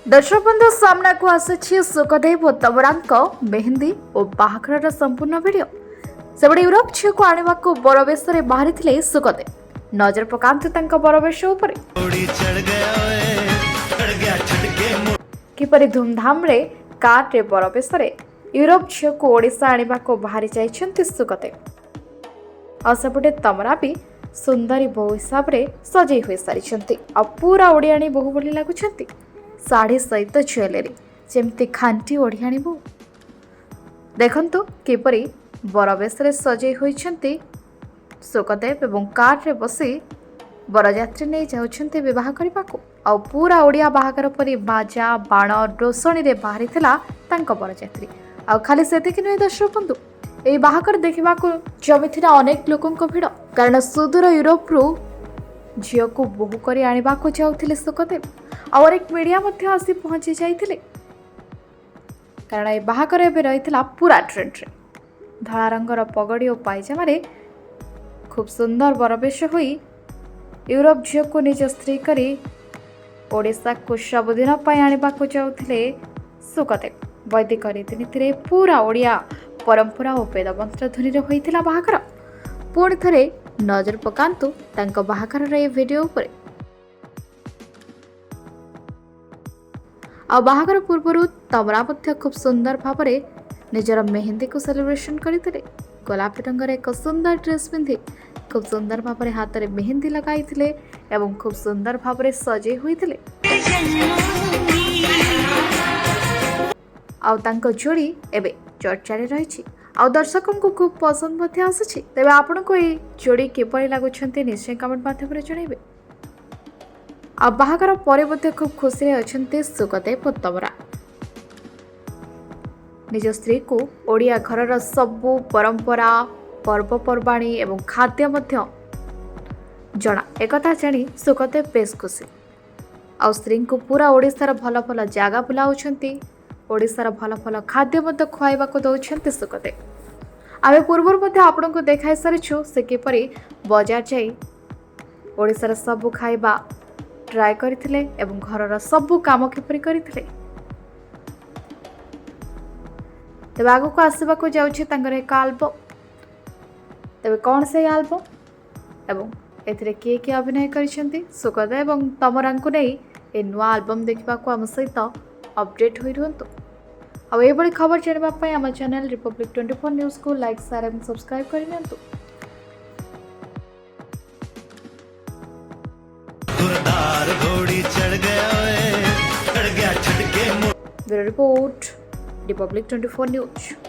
दर्शक बंधु सामना को आसी सुखदेव और तमरांक मेहंदी और बाहाघर संपूर्ण वीडियो से यूरोप झील को आने को बरवेश बाहरी सुखदेव नजर पकांतु बरवेश किपरि धूमधाम रे कार रे बरवेश यूरोप झील को ओडिशा आने को बाहरी जाइछन्ति सुखदेव असपटे तमरा भी सुंदरी बहु हिसाब से सजई हो सारी पूरा ओडियाणी बहु बोली लगुंट साड़ी सहित ज्वेलरी जमती खांटी ओढ़ियाणी बहु देखंतु किपरि बरवेश सजई होइछन्ति सुखदेव एवं कार रे बसी बरयात्री नहीं जाउछन्ति विवाह करने को आ पूरा ओडिया बाहागर परी बाजा बाण रोषणी रे बाहरी थिला तांको बरयात्री आ खाली सेतिक नुहे दर्शक बंधु एही बाहागर देखिबा को जमिथिना अनेक लोकंक भिड़ कारण सुदूर यूरोप रु झील को बोहू कर आने को जाऊले सुखदेव और एक मीडिया मध्य आसी पहुंची जाइए कारण ये बाहागर एवं रही पूरा ट्रेंड रे धला रंगर पगड़ी और पायजामा खूब सुंदर बरवेश हुई यूरोप झील को निज स्त्री करी ओडिशा को सबुदिन आने को जाऊले सुखदेव वैदिक रीतिनीति पूरा ओडिया परंपरा और वेदमंत्र ध्वनि होता बाहागर पुणी थे नजर पकांतु तांको बाहागर रे वीडियो उपरे आ बाहागर पूर्व तमरा खूब सुंदर भाव निजर मेहंदी को सेलिब्रेशन करते गोलापी रंगर एक सुंदर ड्रेस पिंधि खूब सुंदर भाव हाथ में मेहंदी लगाई एवं खूब सुंदर भाव सजे होते जोड़ी एवं चर्चा रही आ दर्शकों को खूब पसंद आसूँ तेज आपण को ये जोड़ी किपरि लगुंट निश्चय कमेंट माध्यम जनइबे आ बाहागर पर खूब खुशी अच्छा सुखदेव और तमरा निज स्त्री को ओडिया घरर सबु परंपरा पर्वपर्वाणी एवं खाद्य जना एकथा जानी सुखदेव बेस खुशी आ स्त्री को पूरा ओडिशार भल भल जगह बुलाऊंट ओडिशार भल भल खाद्य खुआइबा को दौरान सुखदेव आमे पूर्व आपण को देखाई सारिछु से किपरि बाजार जाई ओडिशार सबु खाइबा ट्राए करथिले एवं घरर सबु काम किपरि करथिले तेज आग को आसवा को जाउछि तांकर एक एल्बम तेज कौन से एल्बम एवं एथिरे किए किए अभिनय करिसेंती सुखदेव एवं तमरा को नहीं ए नुआ एल्बम देखा आम सहित अपडेट हो रुहतु अब ये खबर जानवाई आम चैनल रिपब्लिक 24 न्यूज़ को लाइक शेयर और सब्सक्राइब करनी ब्यूरो रिपोर्ट रिपब्लिक 24 न्यूज़।